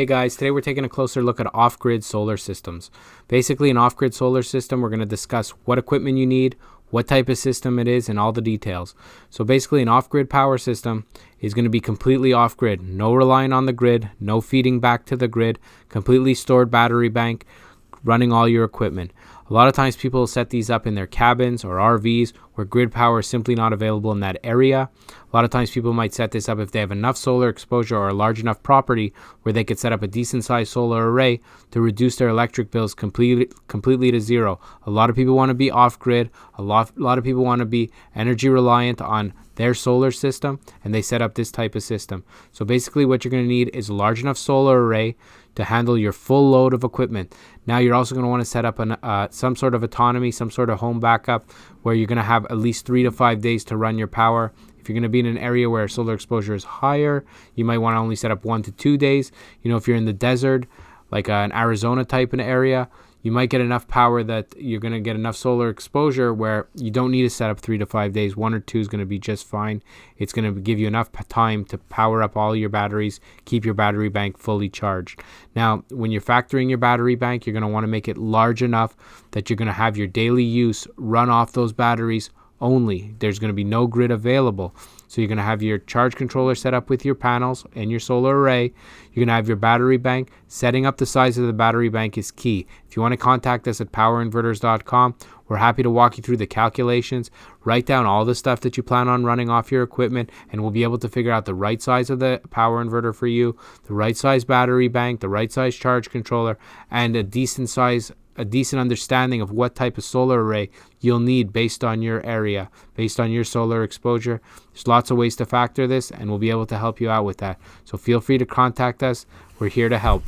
Hey guys, today we're taking a closer look at off-grid solar systems. Basically, an off-grid solar system, we're going to discuss what equipment you need, what type of system it is, and all the details. So basically, an off-grid power system is going to be completely off-grid. No relying on the grid, no feeding back to the grid, completely stored battery bank, running all your equipment. A lot of times people set these up in their cabins or RVs where grid power is simply not available in that area. A lot of times people might set this up if they have enough solar exposure or a large enough property where they could set up a decent sized solar array to reduce their electric bills completely to zero. A lot of people want to be off grid. A lot of people want to be energy reliant on their solar system, and they set up this type of system. So basically what you're going to need is a large enough solar array to handle your full load of equipment. Now you're also going to want to set up some sort of autonomy, some sort of home backup where you're going to have at least 3 to 5 days to run your power. If you're going to be in an area where solar exposure is higher, you might want to only set up 1 to 2 days. If you're in the desert, like an Arizona type of area, you might get enough power that you're going to get enough solar exposure where you don't need to set up 3 to 5 days. 1 or 2 is going to be just fine. It's going to give you enough time to power up all your batteries, keep your battery bank fully charged. Now, when you're factoring your battery bank, you're going to want to make it large enough that you're going to have your daily use run off those batteries only. There's going to be no grid available. So you're going to have your charge controller set up with your panels and your solar array. You're going to have your battery bank. Setting up the size of the battery bank is key. If you want to contact us at powerinverters.com, we're happy to walk you through the calculations, write down all the stuff that you plan on running off your equipment, and we'll be able to figure out the right size of the power inverter for you, the right size battery bank, the right size charge controller, and a decent understanding of what type of solar array you'll need based on your area, based on your solar exposure. There's lots of ways to factor this, and we'll be able to help you out with that. So feel free to contact us. We're here to help.